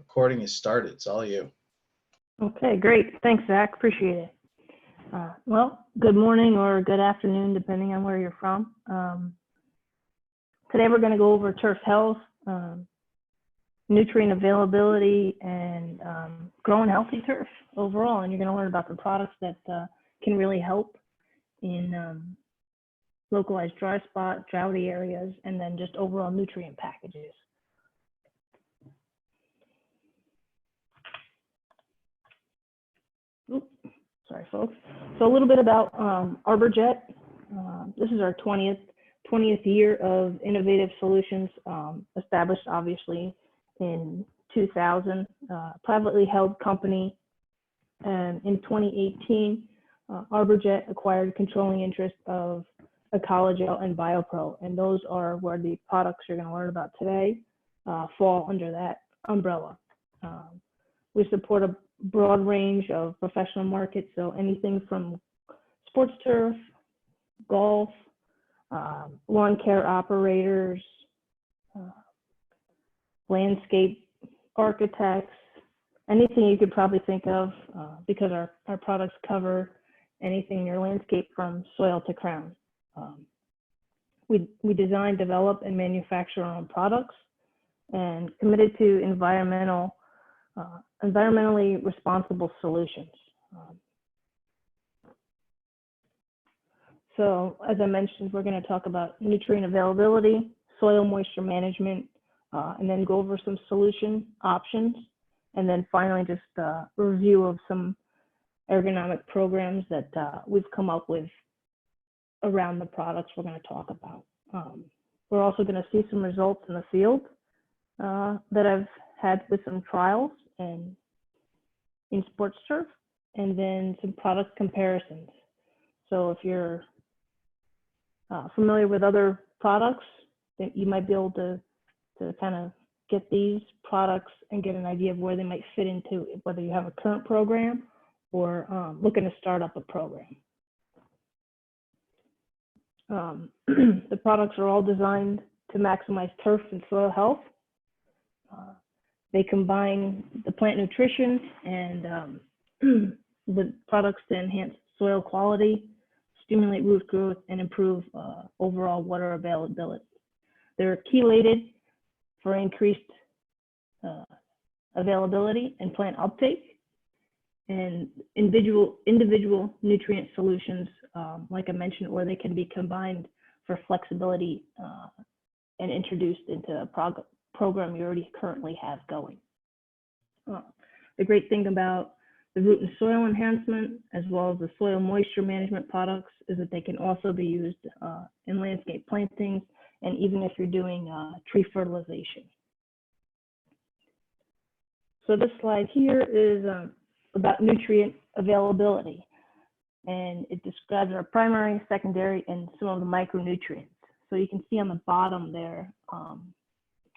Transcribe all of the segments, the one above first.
recording is started. It's all you. Okay, great. Thanks, Zach. Appreciate it. Well, good morning or good afternoon, depending on where you're from. Today we're going to go over turf health, nutrient availability, and growing healthy turf overall. And you're going to learn about the products that can really help in localized dry spot, droughty areas, and then just overall nutrient packages. Oops, sorry, folks. So a little bit about Arborjet. This is our 20th year of innovative solutions, established obviously in 2000, privately held company. And in 2018, Arborjet acquired controlling interest of Ecologel and BioPro, and those are where the products you're going to learn about today fall under that umbrella. We support a broad range of professional markets, so anything from sports turf, golf, lawn care operators, landscape architects, anything you could probably think of, because our products cover anything in your landscape from soil to crown. We design, develop, and manufacture our own products, and committed to environmentally responsible solutions. So as I mentioned, we're going to talk about nutrient availability, soil moisture management, and then go over some solution options. And then finally, just a review of some ergonomic programs that we've come up with around the products we're going to talk about. We're also going to see some results in the field that I've had with some trials and in sports turf, and then some product comparisons. So if you're familiar with other products, that you might be able to kind of get these products and get an idea of where they might fit into, whether you have a current program or looking to start up a program. The products are all designed to maximize turf and soil health. They combine the plant nutrition and the products to enhance soil quality, stimulate root growth, and improve overall water availability. They're chelated for increased availability and plant uptake, and individual nutrient solutions, like I mentioned, or they can be combined for flexibility and introduced into a program you already currently have going. The great thing about the root and soil enhancement, as well as the soil moisture management products, is that they can also be used in landscape plantings, and even if you're doing tree fertilization. So this slide here is about nutrient availability, and it describes our primary, secondary, and some of the micronutrients. So you can see on the bottom there,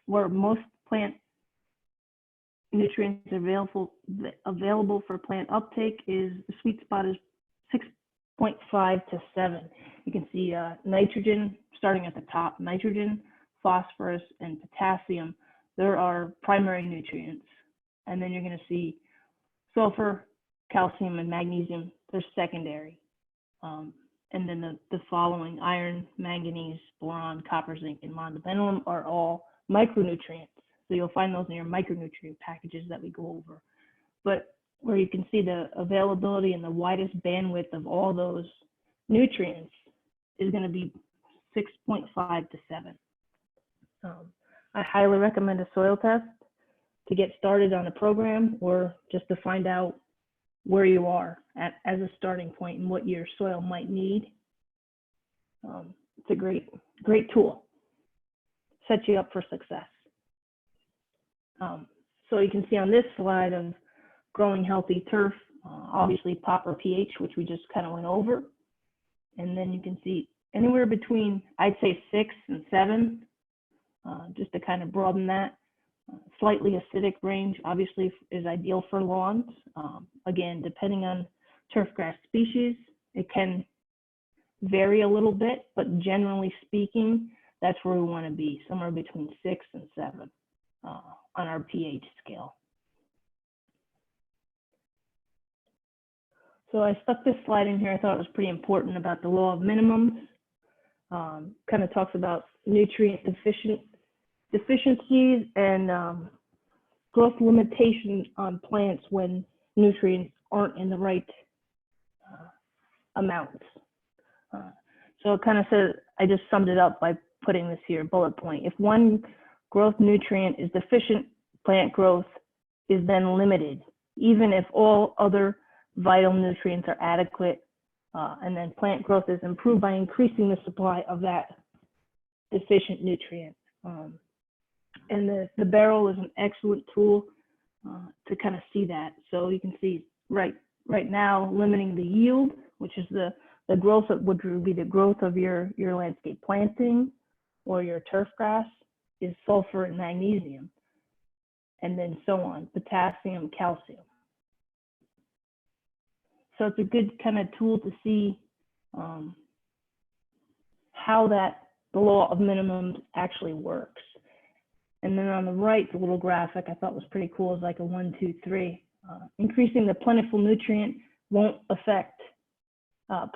where most plant nutrients are available for plant uptake is the sweet spot is 6.5 to 7. You can see nitrogen starting at the top, nitrogen, phosphorus, and potassium. There are primary nutrients. And then you're going to see sulfur, calcium, and magnesium. They're secondary. And then the following, iron, manganese, boron, copper, zinc, and molybdenum are all micronutrients. So you'll find those in your micronutrient packages that we go over. But where you can see the availability and the widest bandwidth of all those nutrients is going to be 6.5 to 7. I highly recommend a soil test to get started on a program, or just to find out where you are as a starting point and what your soil might need. It's a great tool. Sets you up for success. So you can see on this slide of growing healthy turf, obviously proper pH, which we just kind of went over. And then you can see anywhere between, I'd say 6 and 7, just to kind of broaden that. Slightly acidic range obviously is ideal for lawns. Again, depending on turf grass species, it can vary a little bit, but generally speaking, that's where we want to be, somewhere between 6 and 7 on our pH scale. So I stuck this slide in here. I thought it was pretty important about the law of minimums. Kind of talks about nutrient deficiencies and growth limitations on plants when nutrients aren't in the right amounts. So it kind of says, I just summed it up by putting this here, bullet point. If one growth nutrient is deficient, plant growth is then limited, even if all other vital nutrients are adequate, and then plant growth is improved by increasing the supply of that deficient nutrient. And the barrel is an excellent tool to kind of see that. So you can see right now limiting the yield, which is the growth of, which would be the growth of your landscape planting or your turf grass, is sulfur and magnesium, and then so on, potassium, calcium. So it's a good kind of tool to see how the law of minimums actually works. And then on the right, the little graphic I thought was pretty cool, is like a 1, 2, 3. Increasing the plentiful nutrient won't affect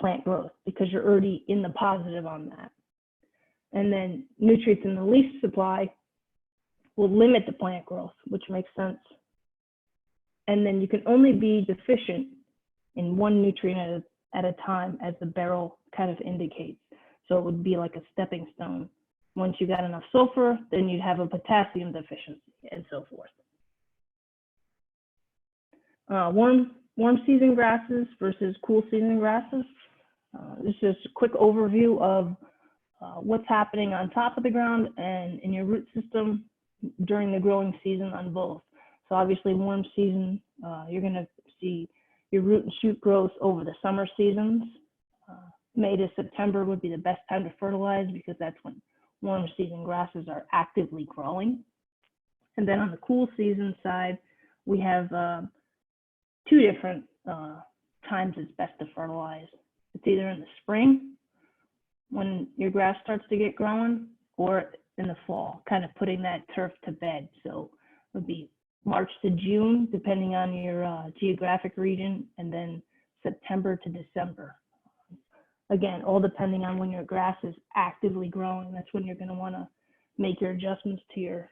plant growth because you're already in the positive on that. And then nutrients in the least supply will limit the plant growth, which makes sense. And then you can only be deficient in one nutrient at a time, as the barrel kind of indicates. So it would be like a stepping stone. Once you got enough sulfur, then you'd have a potassium deficiency, and so forth. Warm season grasses versus cool season grasses. This is a quick overview of what's happening on top of the ground and in your root system during the growing season on both. So obviously warm season, you're gonna see your root and shoot growth over the summer seasons. May to September would be the best time to fertilize because that's when warm season grasses are actively growing. And then on the cool season side, we have 2 different times it's best to fertilize. It's either in the spring when your grass starts to get growing, or in the fall, kind of putting that turf to bed. So it would be March to June, depending on your geographic region, and then September to December. Again, all depending on when your grass is actively growing. That's when you're going to want to make your adjustments to your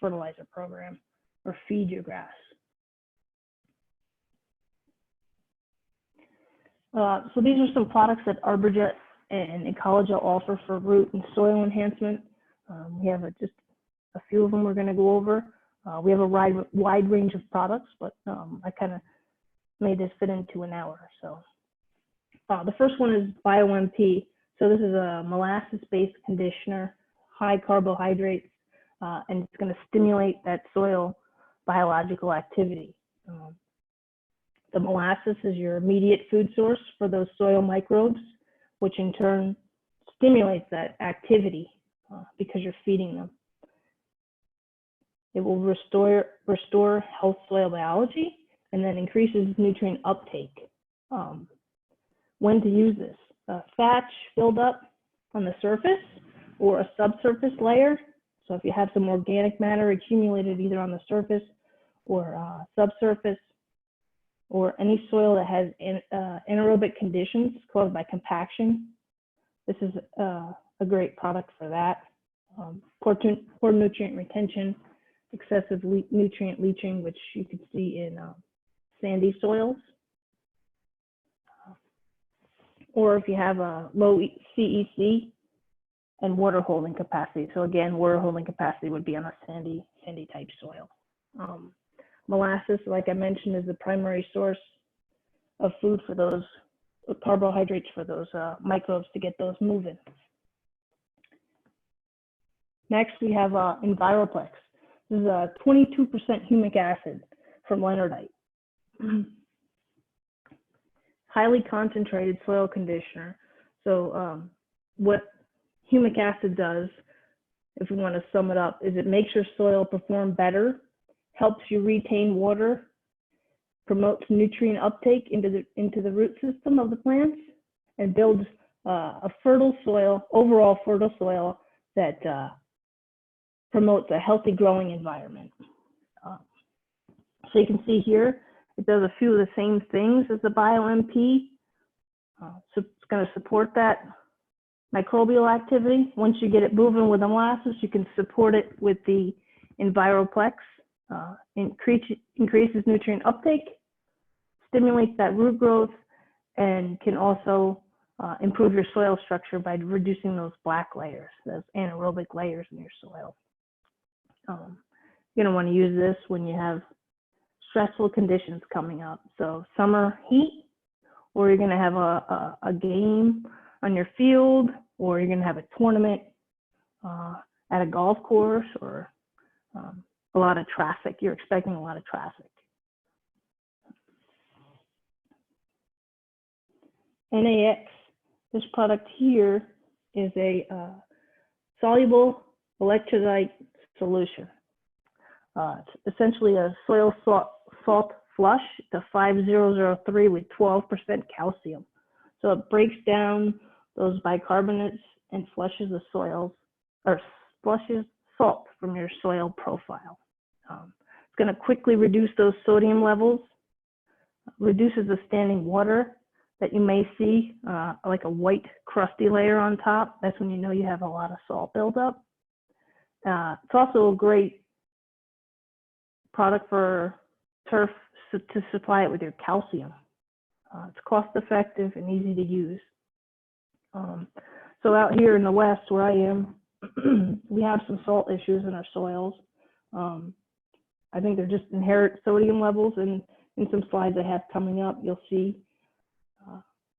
fertilizer program or feed your grass. So these are some products that Arborjet and Ecologia offer for root and soil enhancement. We have just a few of them we're going to go over. We have a wide range of products, but I kind of made this fit into an hour. So the first one is BioMP. So this is a molasses-based conditioner, high carbohydrates, and it's going to stimulate that soil biological activity. The molasses is your immediate food source for those soil microbes, which in turn stimulates that activity because you're feeding them. It will restore health soil biology and then increases nutrient uptake. When to use this? Thatch buildup on the surface or a subsurface layer. So if you have some organic matter accumulated either on the surface or subsurface, or any soil that has anaerobic conditions caused by compaction, this is a great product for that. Poor nutrient retention, excessive nutrient leaching, which you can see in sandy soils. Or if you have a low CEC and water holding capacity. So again, water holding capacity would be on a sandy type soil. Molasses, like I mentioned, is the primary source of food for those carbohydrates for those microbes to get those moving. Next, we have Viroplex. This is a 22% humic acid from Leonardite. Highly concentrated soil conditioner. So what humic acid does, if we want to sum it up, is it makes your soil perform better, helps you retain water, promotes nutrient uptake into the root system of the plants, and builds a fertile soil, overall fertile soil that promotes a healthy growing environment. So you can see here, It does a few of the same things as the BioMP. So it's going to support that microbial activity. Once you get it moving with the molasses, you can support it with the Viroplex. Increases nutrient uptake, stimulates that root growth, and can also improve your soil structure by reducing those black layers, those anaerobic layers in your soil. You're going to want to use this when you have stressful conditions coming up. So summer heat, or you're going to have a game on your field, or you're going to have a tournament at a golf course, or a lot of traffic. You're expecting a lot of traffic. NAX, this product here is a soluble electrolyte solution. It's essentially a soil salt flush to 5003 with 12% calcium. So it breaks down those bicarbonates and flushes the soils, or flushes salt from your soil profile. It's going to quickly reduce those sodium levels, reduces the standing water that you may see, like a white crusty layer on top. That's when you know you have a lot of salt buildup. It's also a great product for turf to supply it with your calcium. It's cost effective and easy to use. So out here in the West where I am, we have some salt issues in our soils. I think they're just inherent sodium levels, and in some slides I have coming up, you'll see,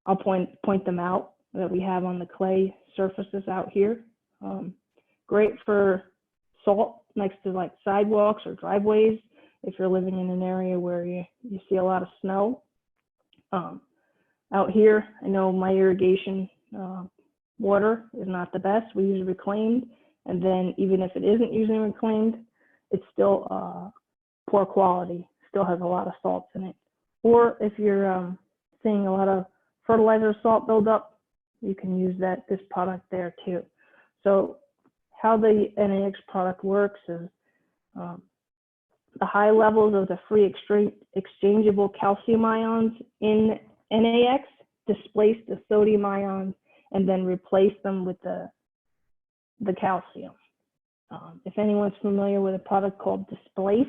I'll point them out that we have on the clay surfaces out here. Great for salt next to like sidewalks or driveways if you're living in an area where you see a lot of snow. Out here, I know my irrigation water is not the best. We use reclaimed, and then even if it isn't using reclaimed, it's still poor quality, still has a lot of salts in it. Or if you're seeing a lot of fertilizer salt buildup, you can use this product there too. So how the NAX product works is the high levels of the free exchangeable calcium ions in NAX displace the sodium ions and then replace them with the calcium. If anyone's familiar with a product called Displace,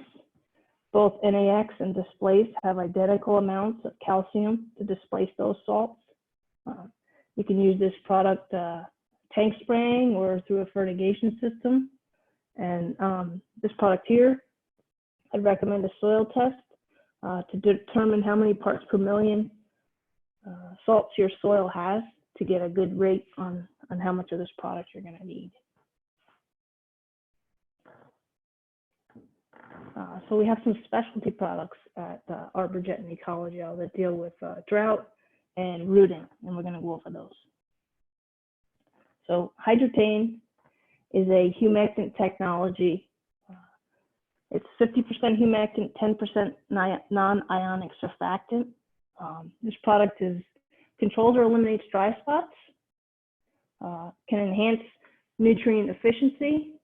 both NAX and Displace have identical amounts of calcium to displace those salts. You can use this product tank spraying or through a fertigation system. And this product here, I'd recommend a soil test to determine how many parts per million salts your soil has to get a good rate on how much of this product you're going to need. So we have some specialty products at Arborjet and Ecology that deal with drought and rooting, and we're going to go over those. So Hydroton is a humectant technology. It's 50% humectant, 10% non-ionic surfactant. This product controls or eliminates dry spots, can enhance nutrient efficiency,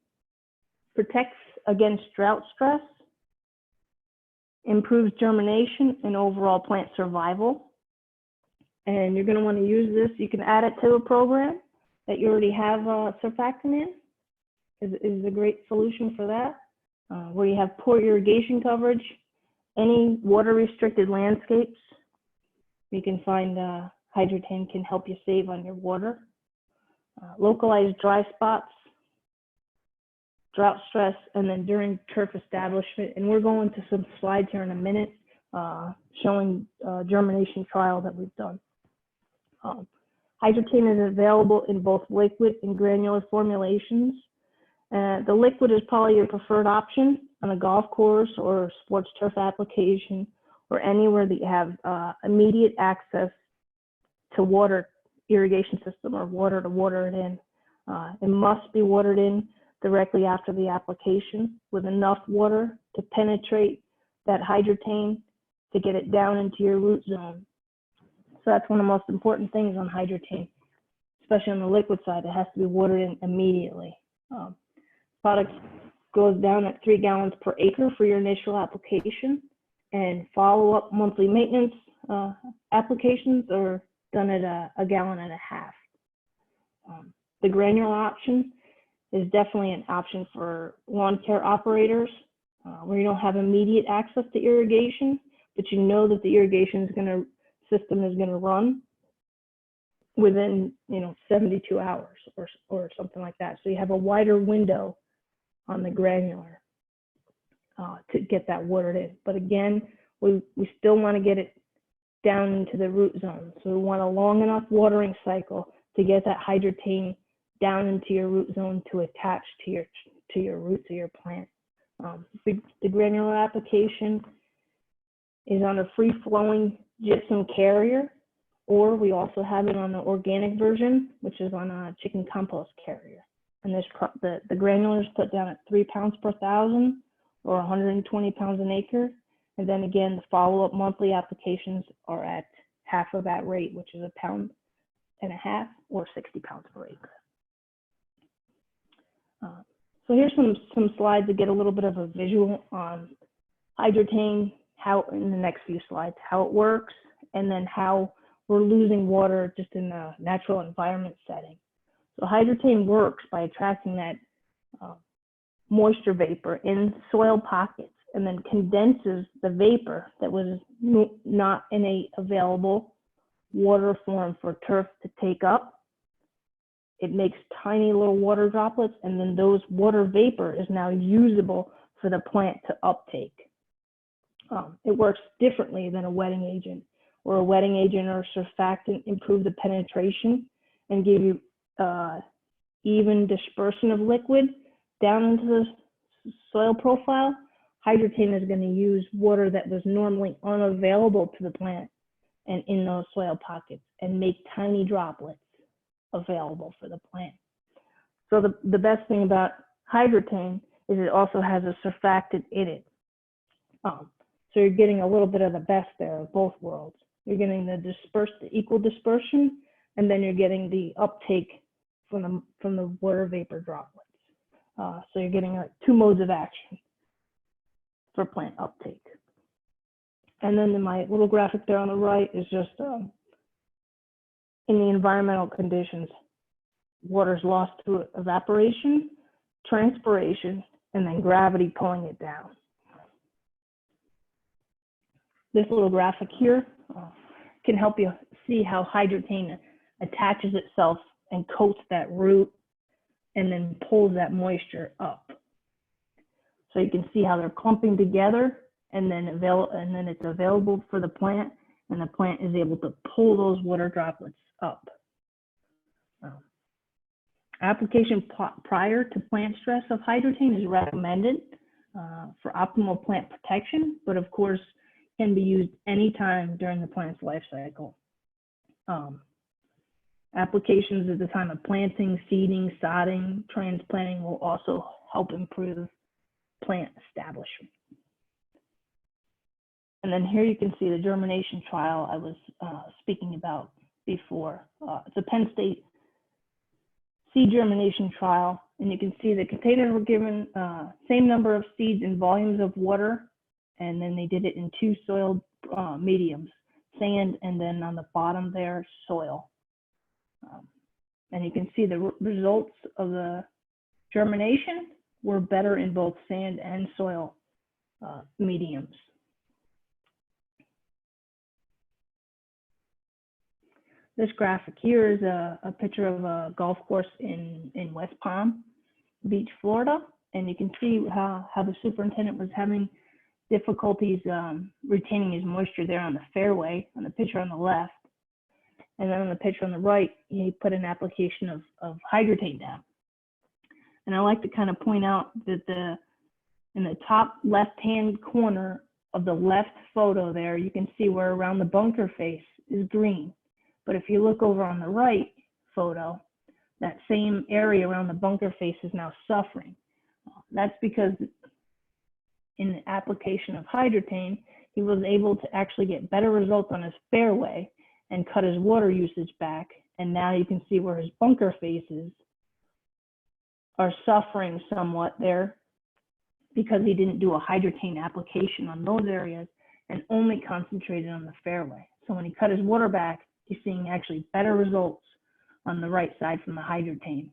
protects against drought stress, improves germination and overall plant survival. And you're going to want to use this. You can add it to a program that you already have surfactant in. Is a great solution for that. Where you have poor irrigation coverage, any water restricted landscapes, you can find Hydroton can help you save on your water. Localized dry spots, drought stress, and then during turf establishment. And we're going to some slides here in a minute showing germination trial that we've done. Hydroton is available in both liquid and granular formulations. The liquid is probably your preferred option on a golf course or sports turf application, or anywhere that you have immediate access to water irrigation system or water to water it in. It must be watered in directly after the application with enough water to penetrate that Hydroton to get it down into your root zone. So that's one of the most important things on Hydroton, especially on the liquid side. It has to be watered in immediately. Product goes down at 3 gallons per acre for your initial application, and follow-up monthly maintenance applications are done at a gallon and a half. The granular option is definitely an option for lawn care operators where you don't have immediate access to irrigation, but you know that the irrigation system is going to run within 72 hours or something like that. So you have a wider window on the granular to get that watered in. But again, we still want to get it down into the root zone. So we want a long enough watering cycle to get that Hydroton down into your root zone to attach to your roots of your plant. The granular application is on a free-flowing gypsum carrier, or we also have it on the organic version, which is on a chicken compost carrier. And the granular is put down at 3 pounds per thousand or 120 pounds an acre. And then again, the follow-up monthly applications are at half of that rate, which is 1.5 pounds or 60 pounds per acre. So here's some slides to get a little bit of a visual on Hydroton, how in the next few slides, how it works, and then how we're losing water just in a natural environment setting. So Hydroton works by attracting that moisture vapor in soil pockets and then condenses the vapor that was not in a available water form for turf to take up. It makes tiny little water droplets, and then those water vapor is now usable for the plant to uptake. It works differently than a wetting agent, where a wetting agent or surfactant improve the penetration and give you even dispersion of liquid down into the soil profile. Hydroton is going to use water that was normally unavailable to the plant and in those soil pockets and make tiny droplets available for the plant. So the best thing about Hydroton is it also has a surfactant in it. So you're getting a little bit of the best there of both worlds. You're getting the equal dispersion, and then you're getting the uptake from the water vapor droplets. So you're getting two modes of action for plant uptake. And then in my little graphic there on the right is just in the environmental conditions, water is lost through evaporation, transpiration, and then gravity pulling it down. This little graphic here can help you see how Hydroton attaches itself and coats that root and then pulls that moisture up. So you can see how they're clumping together, and then it's available for the plant, and the plant is able to pull those water droplets up. Application prior to plant stress of Hydroton is recommended for optimal plant protection, but of course can be used anytime during the plant's life cycle. Applications at the time of planting, seeding, sodding, transplanting will also help improve plant establishment. And then here you can see the germination trial I was speaking about before. It's a Penn State seed germination trial, and you can see the containers were given same number of seeds and volumes of water, and then they did it in 2 soil mediums, sand, and then on the bottom there, soil. And you can see the results of the germination were better in both sand and soil mediums. This graphic here is a picture of a golf course in West Palm Beach, Florida. And you can see how the superintendent was having difficulties retaining his moisture there on the fairway, on the picture on the left. And then on the picture on the right, he put an application of Hydrate down. And I like to kind of point out that in the top left-hand corner of the left photo there, you can see where around the bunker face is green. But if you look over on the right photo, that same area around the bunker face is now suffering. That's because in the application of Hydroton, he was able to actually get better results on his fairway and cut his water usage back. And now you can see where his bunker faces are suffering somewhat there because he didn't do a Hydroton application on those areas. and only concentrated on the fairway. So when he cut his water back, he's seeing actually better results on the right side from the Hydroton.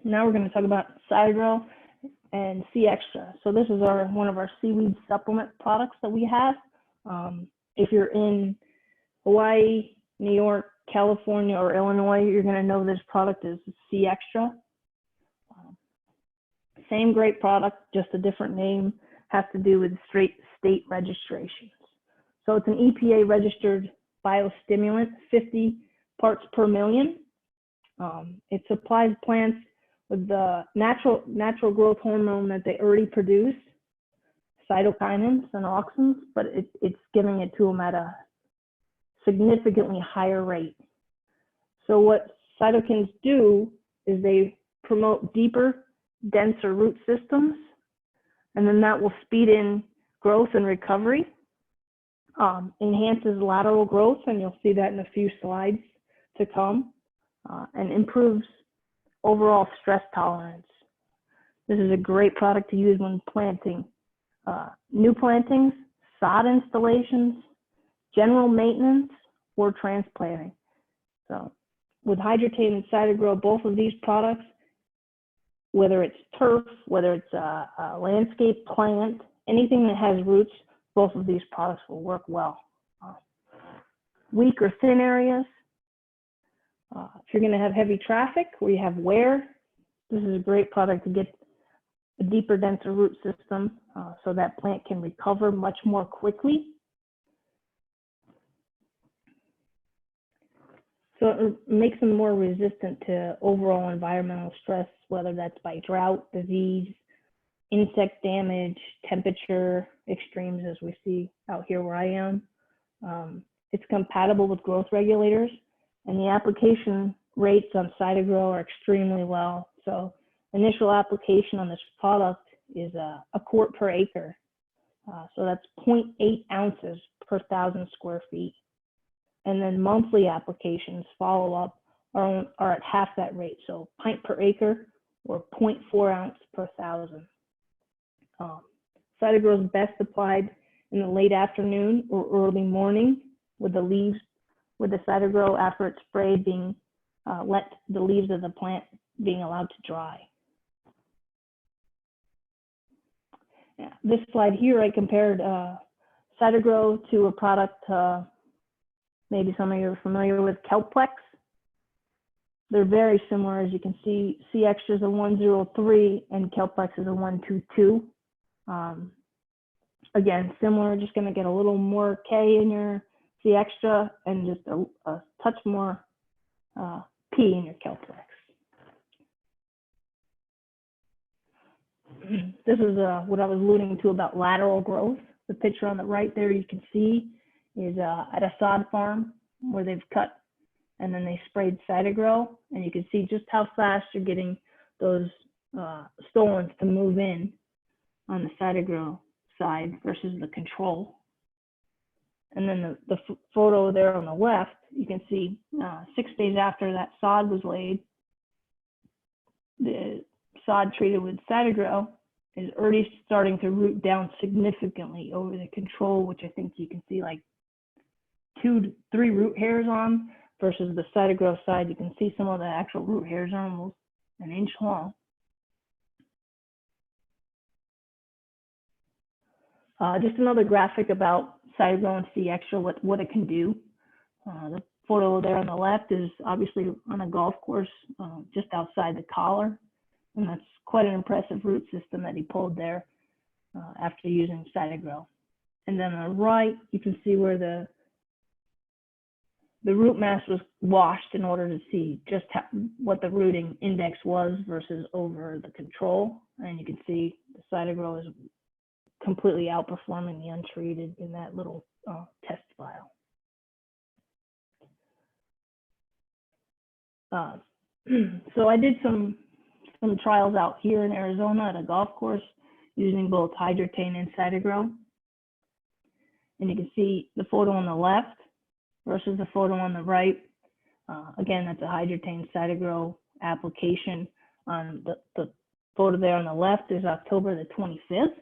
Now we're going to talk about Hydro and C Extra. So this is one of our seaweed supplement products that we have. If you're in Hawaii, New York, California, or Illinois, you're going to know this product is C Extra. Same great product, just a different name, has to do with state registrations. So it's an EPA registered biostimulant, 50 parts per million. It supplies plants with the natural growth hormone that they already produce, cytokinins and auxins, but it's giving it to them at a significantly higher rate. So what cytokines do is they promote deeper, denser root systems, and then that will speed in growth and recovery, enhances lateral growth, and you'll see that in a few slides to come, and improves overall stress tolerance. This is a great product to use when planting new plantings, sod installations, general maintenance, or transplanting. So with Hydrate and Hydrogrow, both of these products, whether it's turf, whether it's a landscape plant, anything that has roots, both of these products will work well. Weak or thin areas, if you're going to have heavy traffic or you have wear, this is a great product to get a deeper, denser root system so that plant can recover much more quickly. So it makes them more resistant to overall environmental stress, whether that's by drought, disease, insect damage, temperature extremes, as we see out here where I am. It's compatible with growth regulators, and the application rates on Hydrogrow are extremely low. So initial application on this product is a quart per acre. So that's 0.8 ounces per 1,000 square feet. And then monthly applications follow up are at half that rate. So pint per acre or 0.4 ounce per 1,000. Hydrogrow is best applied in the late afternoon or early morning with the leaves, with the Hydrogrow after it's sprayed being, let the leaves of the plant being allowed to dry. Yeah, this slide here, I compared Hydrogrow to a product, maybe some of you are familiar with Kelp Lex. They're very similar, as you can see. C Extra is a 103 and Kelp Lex is a 122. Again, similar, just going to get a little more K in your C Extra and just a touch more P in your Kelp Lex. This is what I was alluding to about lateral growth. The picture on the right there you can see is at a sod farm where they've cut and then they sprayed Hydrogrow, and you can see just how fast you're getting those stolons to move in on the Hydrogrow side versus the control. And then the photo there on the left, you can see 6 days after that sod was laid, the sod treated with Hydrogrow is already starting to root down significantly over the control, which I think you can see like 2 to 3 root hairs on, versus the Hydrogrow side, you can see some of the actual root hairs are almost an inch long. Just another graphic about Hydrogrow and C Extra, what it can do. The photo there on the left is obviously on a golf course just outside the collar, and that's quite an impressive root system that he pulled there after using Hydrogrow. And then on the right, you can see where the root mass was washed in order to see just what the rooting index was versus over the control. And you can see the Hydrogrow is completely outperforming the untreated in that little test file. So I did some trials out here in Arizona at a golf course using both Hydrate and Hydrogrow. And you can see the photo on the left versus the photo on the right. Again, that's a Hydrate Hydrogrow application on the photo there on the left is October the 25th,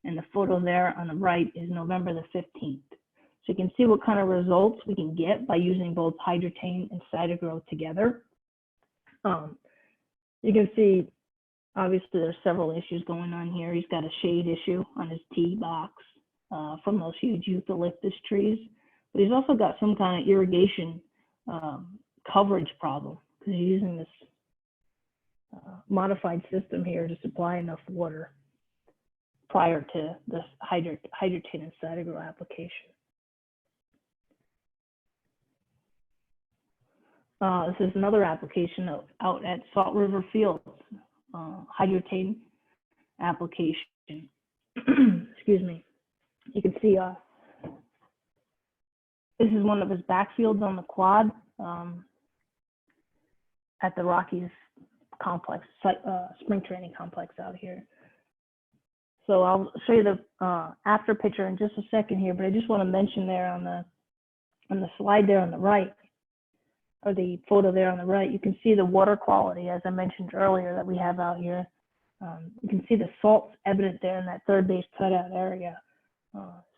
and the photo there on the right is November the 15th. So you can see what kind of results we can get by using both Hydroton and Cytogrow together. You can see, obviously, there's several issues going on here. He's got a shade issue on his tee box from those huge eucalyptus trees, but he's also got some kind of irrigation coverage problem because he's using this modified system here to supply enough water prior to this Hydroton and Cytogrow application. This is another application out at Salt River Fields, Hydroton application. Excuse me. You can see this is one of his backfields on the quad at the Rockies complex, spring training complex out here. So I'll show you the after picture in just a second here, but I just want to mention there on the slide there on the right, or the photo there on the right, you can see the water quality, as I mentioned earlier, that we have out here. You can see the salt's evident there in that third base cutout area.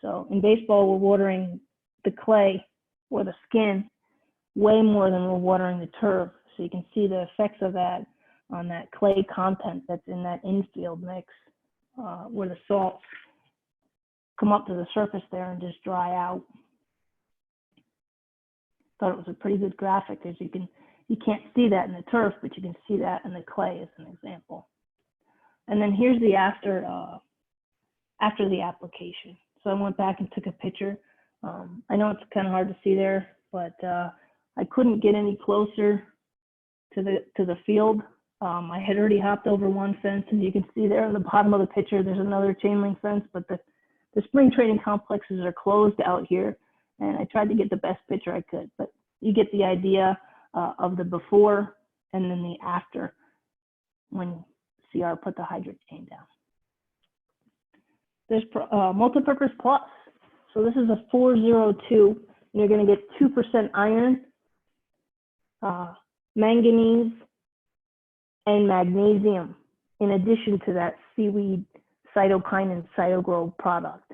So in baseball, we're watering the clay or the skin way more than we're watering the turf. So you can see the effects of that on that clay content that's in that infield mix, where the salts come up to the surface there and just dry out. Thought it was a pretty good graphic, as you can't see that in the turf, but you can see that in the clay as an example. And then here's the after the application. So I went back and took a picture. I know it's kind of hard to see there, but I couldn't get any closer to the field. I had already hopped over one fence, and you can see there on the bottom of the picture, there's another chain link fence, but the spring training complexes are closed out here. And I tried to get the best picture I could, but you get the idea of the before and then the after when CR put the Hydroton down. There's multipurpose plus. So this is a 402, and you're going to get 2% iron, manganese, and magnesium, in addition to that seaweed cytokinin Cytogrow product.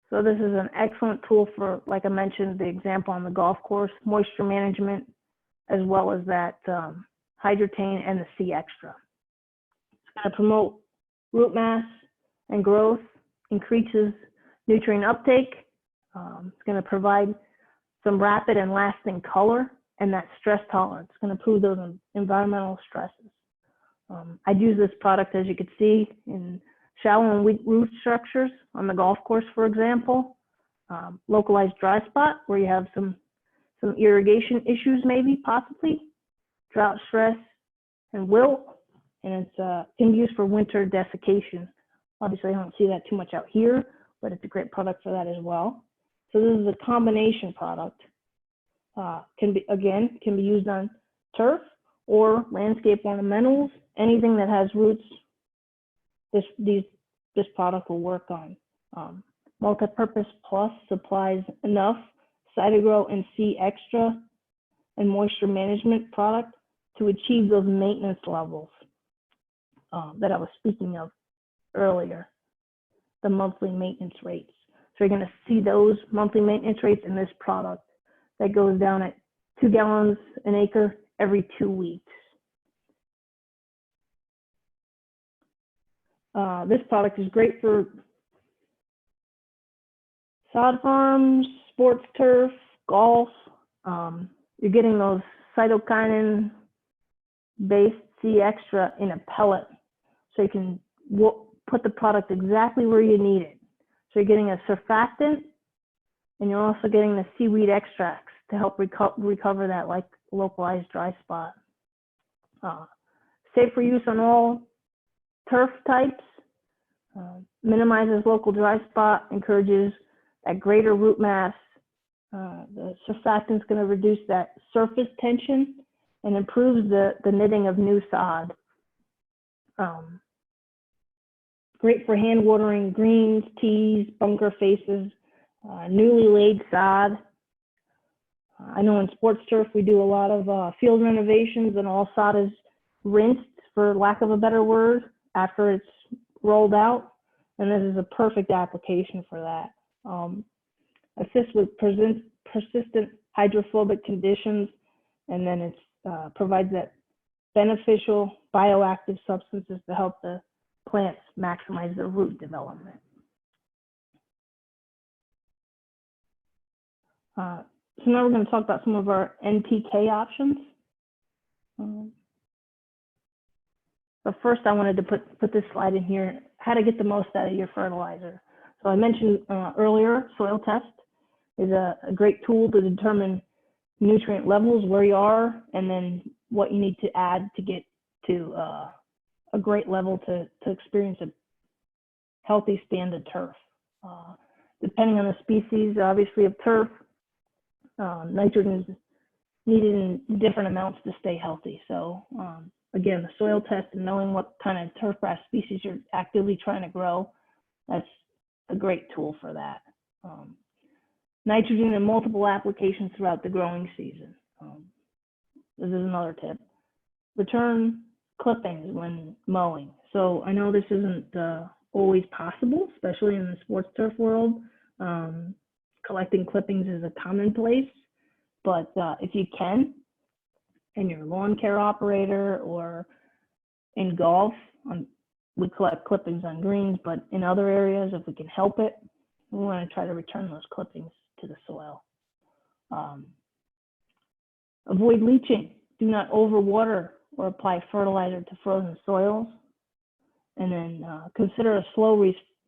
So this is an excellent tool for, like I mentioned, the example on the golf course, moisture management, as well as that Hydroton and the C Extra. It's going to promote root mass and growth, increases nutrient uptake. It's going to provide some rapid and lasting color and that stress tolerance. It's going to improve those environmental stresses. I'd use this product, as you can see, in shallow and weak root structures on the golf course, for example. Localized dry spot where you have some irrigation issues, maybe, possibly, drought stress and wilt, and it's can be used for winter desiccation. Obviously, I don't see that too much out here, but it's a great product for that as well. So this is a combination product. Can be used on turf or landscape ornamentals, anything that has roots. This product will work on. Multipurpose Plus supplies enough Cytogrow and C Extra and moisture management product to achieve those maintenance levels that I was speaking of earlier, the monthly maintenance rates. So you're going to see those monthly maintenance rates in this product that goes down at 2 gallons an acre every 2 weeks. This product is great for sod farms, sports turf, golf. You're getting those cytokinin based C Extra in a pellet, so you can put the product exactly where you need it. So you're getting a surfactant, and you're also getting the seaweed extracts to help recover that like localized dry spot. Safe for use on all turf types, minimizes local dry spot, encourages that greater root mass. The surfactant is going to reduce that surface tension and improves the knitting of new sod. Great for hand watering greens, tees, bunker faces, newly laid sod. I know in sports turf we do a lot of field renovations, and all sod is rinsed for lack of a better word, after it's rolled out. And this is a perfect application for that. Assists with persistent hydrophobic conditions, and then it provides that beneficial bioactive substances to help the plants maximize their root development. So now we're going to talk about some of our NPK options. But first I wanted to put this slide in here, how to get the most out of your fertilizer. So I mentioned earlier, soil test is a great tool to determine nutrient levels, where you are, and then what you need to add to get to a great level to experience a healthy stand of turf. Depending on the species, obviously, of turf, nitrogen is needed in different amounts to stay healthy. So again, the soil test and knowing what kind of turfgrass species you're actively trying to grow, that's a great tool for that. Nitrogen in multiple applications throughout the growing season. This is another tip. Return clippings when mowing. So I know this isn't always possible, especially in the sports turf world. Collecting clippings is a commonplace, but if you can, and you're a lawn care operator or in golf, we collect clippings on greens, but in other areas, if we can help it, we want to try to return those clippings to the soil. Avoid leaching. Do not overwater or apply fertilizer to frozen soils. And then consider a slow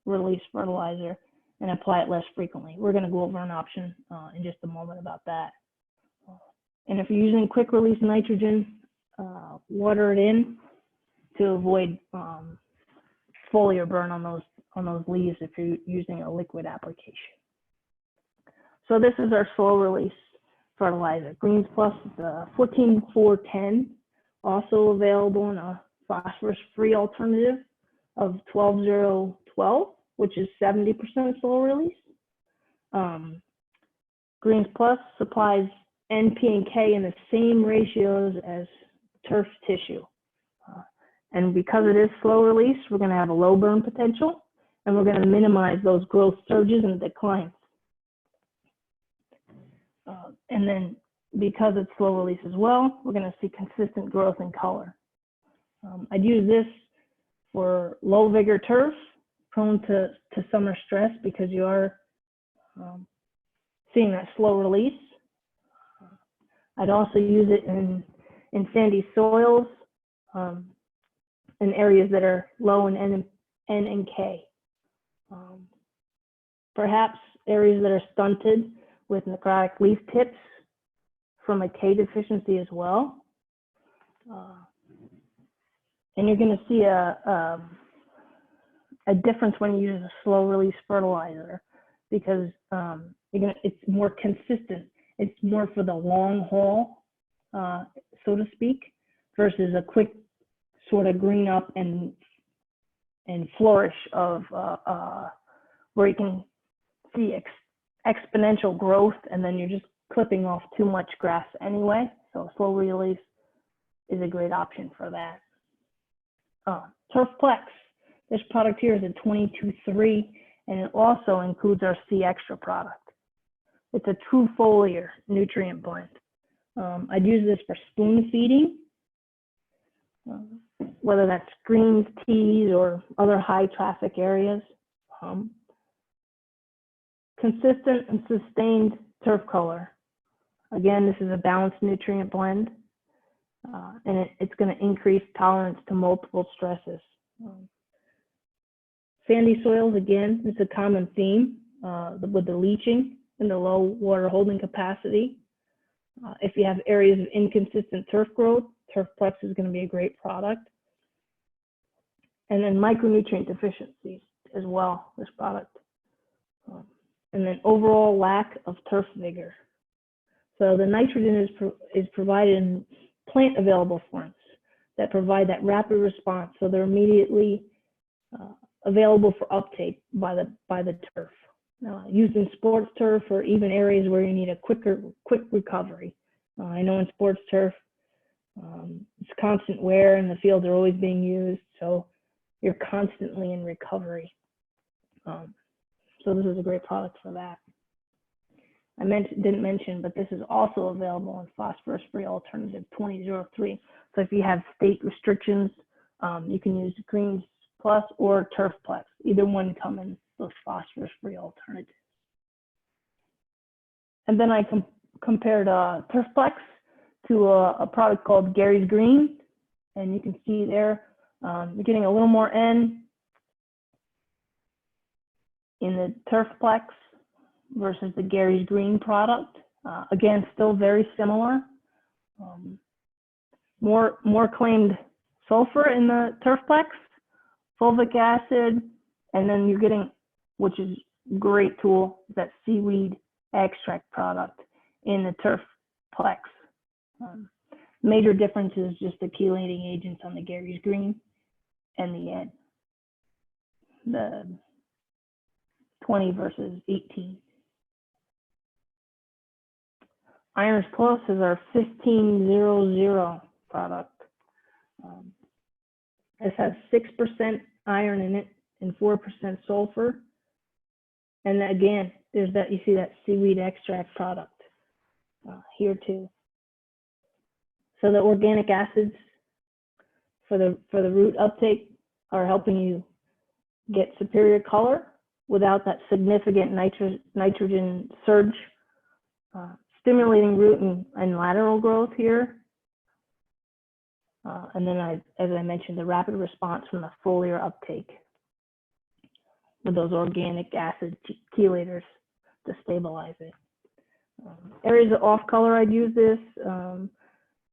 release fertilizer and apply it less frequently. We're going to go over an option in just a moment about that. And if you're using quick release nitrogen, water it in to avoid foliar burn on those leaves if you're using a liquid application. So this is our slow release fertilizer. Greens Plus is 14-4-10, also available in a phosphorus-free alternative of 12-0-12, which is 70% slow release. Greens Plus supplies NP and K in the same ratios as turf tissue. And because it is slow release, we're going to have a low burn potential, and we're going to minimize those growth surges and declines. And then because it's slow release as well, we're going to see consistent growth in color. I'd use this for low vigor turf, prone to summer stress, because you are seeing that slow release. I'd also use it in sandy soils, in areas that are low in N and K. Perhaps areas that are stunted with necrotic leaf tips from a K deficiency as well. And you're going to see a difference when you use a slow release fertilizer, because it's more consistent. It's more for the long haul, so to speak, versus a quick sort of green up and flourish of where you can see exponential growth, and then you're just clipping off too much grass anyway. So slow release is a great option for that. Turfplex. This product here is a 22-3, and it also includes our C Extra product. It's a true foliar nutrient blend. I'd use this for spoon feeding, whether that's greens, teas, or other high traffic areas. Consistent and sustained turf color. Again, this is a balanced nutrient blend, and it's going to increase tolerance to multiple stresses. Sandy soils, again, it's a common theme with the leaching and the low water holding capacity. If you have areas of inconsistent turf growth, Turfplex is going to be a great product. And then micronutrient deficiencies as well, this product. And then overall lack of turf vigor. So the nitrogen is provided in plant available forms that provide that rapid response, so they're immediately available for uptake by the turf. Used in sports turf or even areas where you need a quick recovery. I know in sports turf, It's constant wear and the fields are always being used, so you're constantly in recovery. So this is a great product for that. I didn't mention, but this is also available in phosphorus-free alternative 2003. So if you have state restrictions, you can use Greens Plus or Turfplex. Either one come in those phosphorus-free alternatives. And then I compared Turfplex to a product called Gary's Green, and you can see there you're getting a little more N in the Turfplex versus the Gary's Green product. Again, still very similar. More claimed sulfur in the Turfplex, fulvic acid, and then you're getting, which is a great tool, that seaweed extract product in the Turfplex. Major difference is just the chelating agents on the Gary's Green and the N. The 20 versus 18. Irons Plus is our 1500 product. This has 6% iron in it and 4% sulfur. And again, there's that, you see that seaweed extract product here too. So the organic acids for the root uptake are helping you get superior color without that significant nitrogen surge, stimulating root and lateral growth here. And then as I mentioned, the rapid response from the foliar uptake with those organic acid chelators to stabilize it. Areas of off color, I'd use this,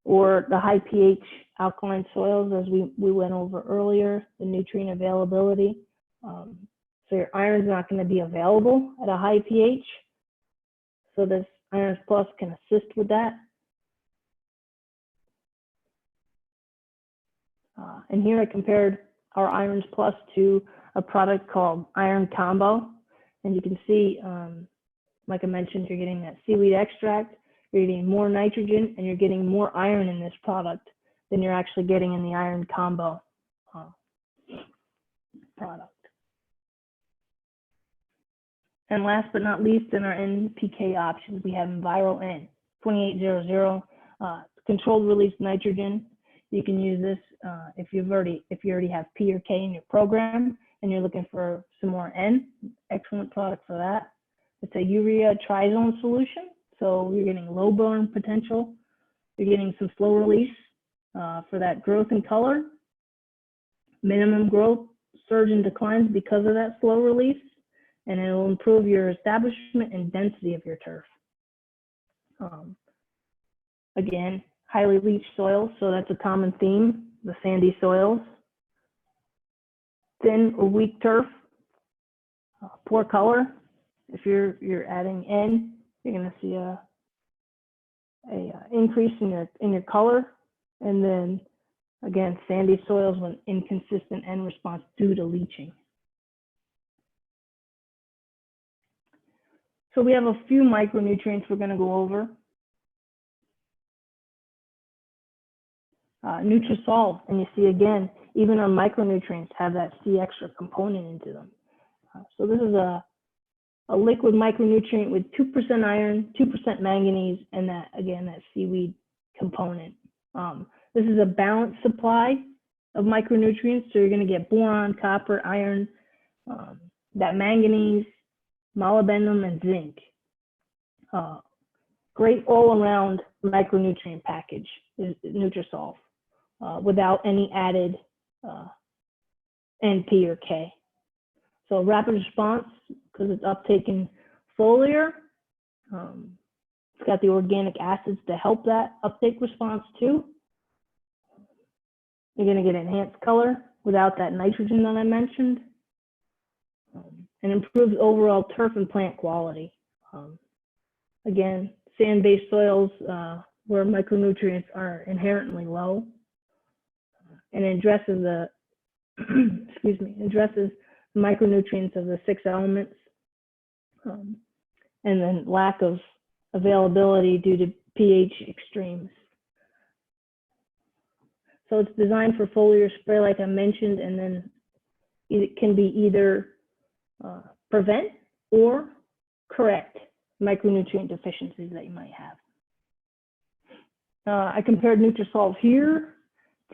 or the high pH alkaline soils, as we went over earlier, the nutrient availability. So your iron's not going to be available at a high pH. So this Irons Plus can assist with that. And here I compared our Irons Plus to a product called Iron Combo. And you can see, like I mentioned, you're getting that seaweed extract, you're getting more nitrogen, and you're getting more iron in this product than you're actually getting in the Iron Combo product. And last but not least, in our NPK options, we have Enviro N 2800, controlled release nitrogen. You can use this if you already have P or K in your program and you're looking for some more N. Excellent product for that. It's a urea trizone solution, so you're getting low burn potential. You're getting some slow release for that growth and color. Minimum growth, surge and declines because of that slow release, and it will improve your establishment and density of your turf. Again, highly leached soils, so that's a common theme, the sandy soils. Thin or weak turf, poor color. If you're adding N, you're going to see a increase in your color, and then again, sandy soils with inconsistent N response due to leaching. So we have a few micronutrients we're going to go over. Nutrisolve, and you see again, even our micronutrients have that C extra component into them. So this is a liquid micronutrient with 2% iron, 2% manganese, and that seaweed component. This is a balanced supply of micronutrients, so you're going to get boron, copper, iron, that manganese, molybdenum, and zinc. Great all-around micronutrient package is Nutrisolve, without any added NP or K. So rapid response, because it's uptaking foliar. It's got the organic acids to help that uptake response too. You're going to get enhanced color without that nitrogen that I mentioned, and improves overall turf and plant quality. Again, sand-based soils where micronutrients are inherently low, and it addresses the addresses micronutrients of the 6 elements, and then lack of availability due to pH extremes. So it's designed for foliar spray, like I mentioned, and then it can be either prevent or correct micronutrient deficiencies that you might have. I compared Nutrisolve here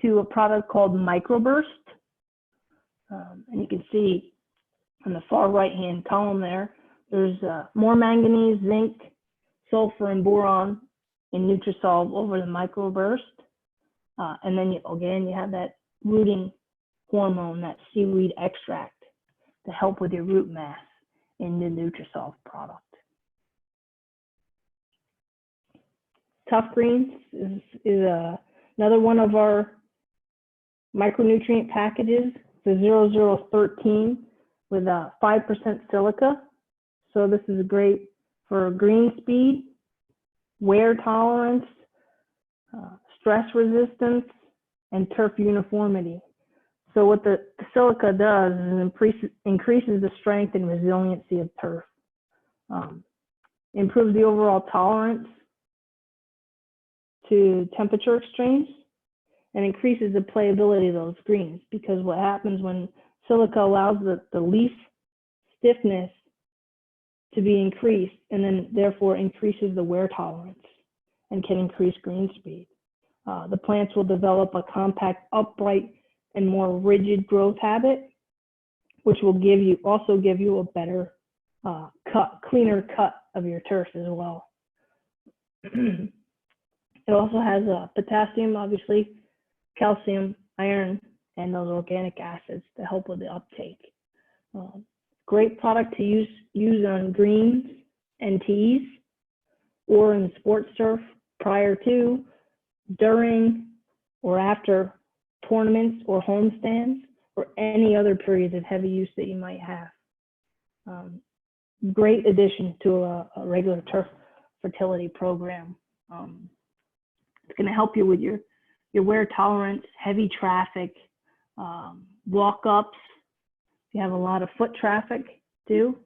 to a product called Microburst. And you can see on the far right-hand column there's more manganese, zinc, sulfur, and boron in Nutrisolve over the Microburst. And then again, you have that rooting hormone, that seaweed extract, to help with your root mass in the Nutrisolve product. TopGreen is another one of our micronutrient packages. It's a 0013 with 5% silica. So this is great for green speed, wear tolerance, stress resistance, and turf uniformity. So what the silica does is increases the strength and resiliency of turf, improves the overall tolerance to temperature extremes, and increases the playability of those greens, because what happens when silica allows the leaf stiffness to be increased, and then therefore increases the wear tolerance and can increase green speed. The plants will develop a compact, upright, and more rigid growth habit, which will also give you a better cleaner cut of your turf as well. It also has potassium, obviously, calcium, iron, and those organic acids to help with the uptake. Great product to use on greens and tees, or in sports turf prior to, during, or after tournaments or home stands, or any other periods of heavy use that you might have. Great addition to a regular turf fertility program. It's going to help you with your wear tolerance, heavy traffic, walk-ups. You have a lot of foot traffic too.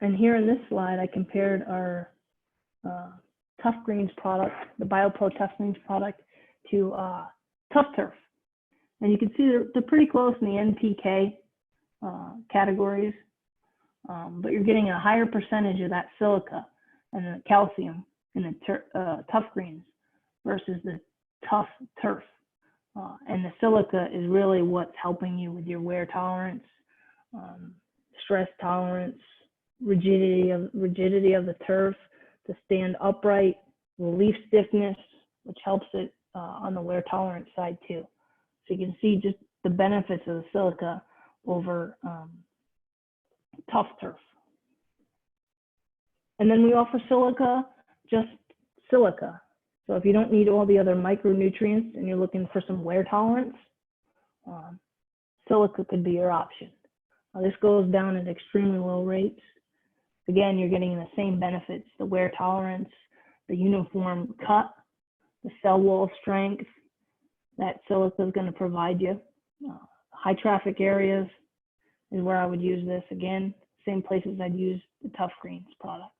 And here in this slide, I compared our TopGreen's product, the BioPro TopGreen's product, to Tough Turf. And you can see they're pretty close in the NPK categories, but you're getting a higher percentage of that silica and the calcium in the TopGreens versus the Tough Turf. And the silica is really what's helping you with your wear tolerance, stress tolerance, rigidity of the turf, to stand upright, leaf stiffness, which helps it on the wear tolerance side too. So you can see just the benefits of the silica over Tough Turf. And then we offer silica, just silica. So if you don't need all the other micronutrients and you're looking for some wear tolerance, silica could be your option. This goes down at extremely low rates. Again, you're getting the same benefits: the wear tolerance, the uniform cut, the cell wall strength that silica is going to provide you. High traffic areas is where I would use this. Again, same places I'd use the TopGreen's product.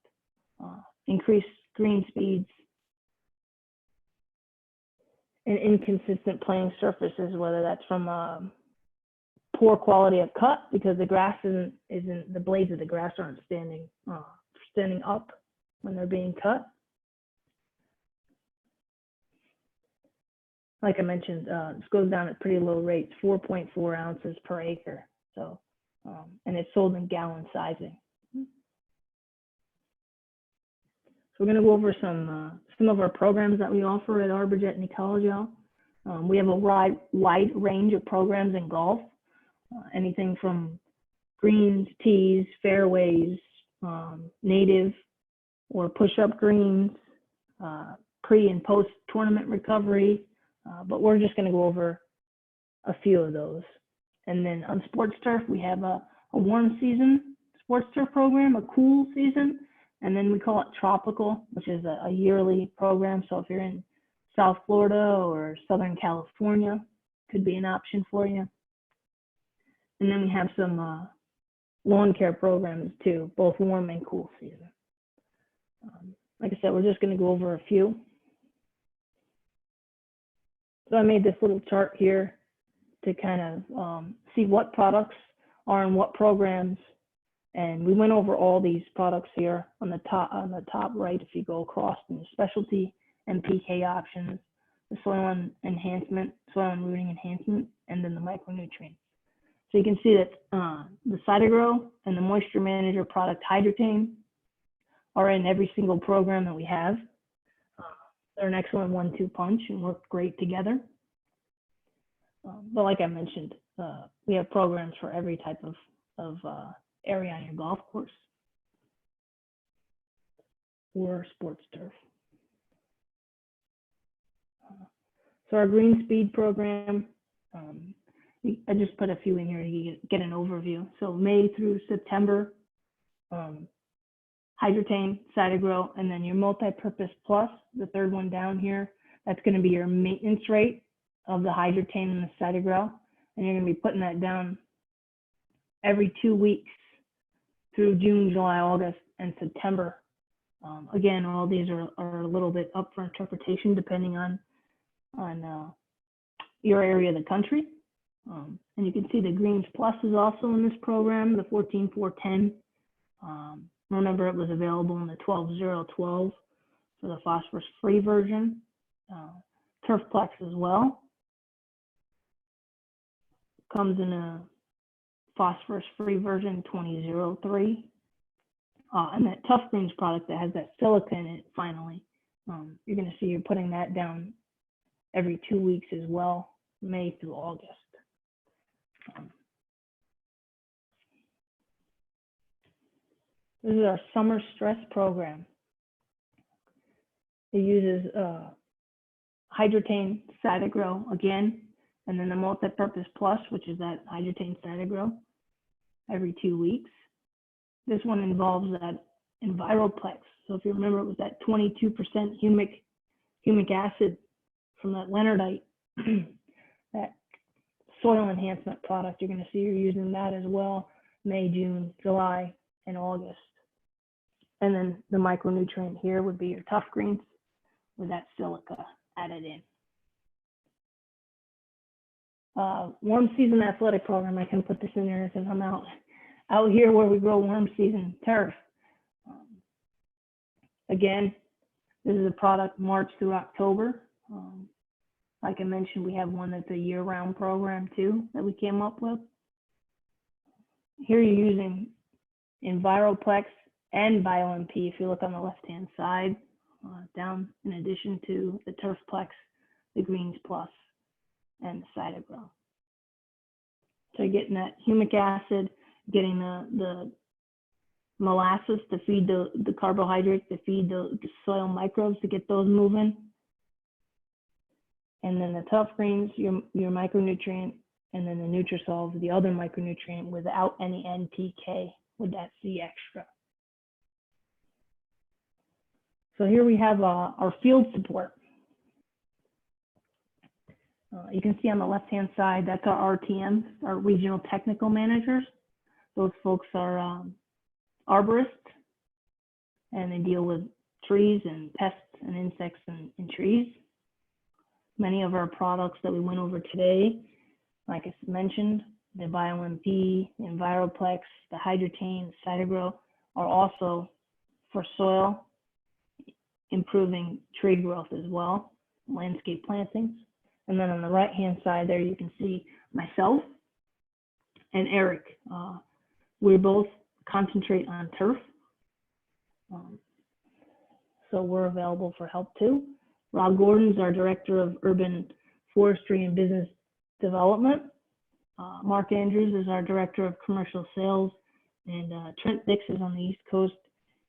Increased green speeds and inconsistent playing surfaces, whether that's from poor quality of cut because the grass isn't the blades of the grass aren't standing up when they're being cut. Like I mentioned, this goes down at pretty low rates, 4.4 ounces per acre. So, and it's sold in gallon sizing. So we're going to go over some of our programs that we offer at Arborjet and Ecology. We have a wide range of programs in golf, anything from greens, tees, fairways, native or push-up greens, pre and post tournament recovery. But we're just going to go over a few of those. And then on sports turf, we have a warm season sports turf program, a cool season, and then we call it tropical, which is a yearly program. So if you're in South Florida or Southern California, could be an option for you. And then we have some lawn care programs too, both warm and cool season. like I said, we're just going to go over a few. So I made this little chart here to kind of see what products are in what programs. And we went over all these products here on the top right. If you go across in the specialty and PK options, the soil enhancement, soil and rooting enhancement, and then the micronutrients. So you can see that the Cytogrow and the Moisture Manager product Hydroton are in every single program that we have. They're an excellent 1-2 punch and work great together. But like I mentioned, we have programs for every type of area on your golf course or sports turf. So our Green Speed program, I just put a few in here to get an overview. So May through September, Hydroton, Cytogrow, and then your Multi-Purpose Plus, the third one down here, that's going to be your maintenance rate of the Hydroton and the Cytogrow, and you're going to be putting that down every 2 weeks through June, July, August, and September. Again, all these are a little bit up for interpretation depending on your area of the country. And you can see the Greens Plus is also in this program, the 14410. Remember, it was available in the 12012 for the phosphorus-free version. Turfplex as well comes in a phosphorus-free version 2003. And that TopGreen product that has that silica in it, finally, you're going to see you're putting that down every 2 weeks as well, May through August. This is our summer stress program. It uses Hydroton, Cytogrow again, and then the Multi-Purpose Plus, which is that Hydroton Cytogrow, every 2 weeks. This one involves that Viroplex. So if you remember, it was that 22% humic acid from that Leonardite, that soil enhancement product. You're going to see you're using that as well, May, June, July, and August. And then the micronutrient here would be your TopGreen with that silica added in. Warm season athletic program, I can put this in there because I'm out here where we grow warm season turf. Again, this is a product March through October. Like I mentioned, we have one that's a year-round program too that we came up with. Here you're using Viroplex and BioMP. If you look on the left-hand side, down in addition to the Turfplex, the Greens Plus, and the Cytogrow. So you're getting that humic acid, getting the molasses to feed the carbohydrates, to feed the soil microbes, to get those moving. And then the TopGreens, your micronutrient, and then the Nutrisolve, the other micronutrient without any NPK with that C extra. So here we have our field support. You can see on the left-hand side, that's our RTMs, our regional technical managers. Those folks are arborists, and they deal with trees and pests and insects in trees. Many of our products that we went over today, like I mentioned, the BioMP, the Viroplex, the Hydroton, the Cytogrow, are also for soil, improving tree growth as well, landscape plantings. And then on the right-hand side there, you can see myself and Eric. We both concentrate on turf. So we're available for help too. Rob Gordon's our Director of Urban Forestry and Business Development. Mark Andrews is our Director of Commercial Sales. And Trent Dix is on the East Coast.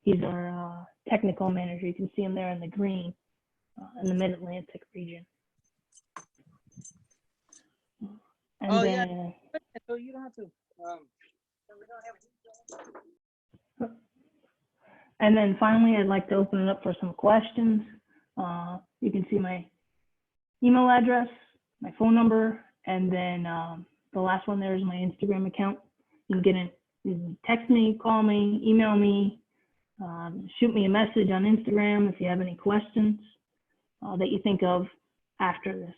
He's our Technical Manager. You can see him there in the green in the Mid-Atlantic region. And then, yeah. So you don't have to. And then finally, I'd like to open it up for some questions. You can see my email address, my phone number, and then the last one there is my Instagram account. You can get in, you can text me, call me, email me, Shoot me a message on Instagram if you have any questions that you think of after this.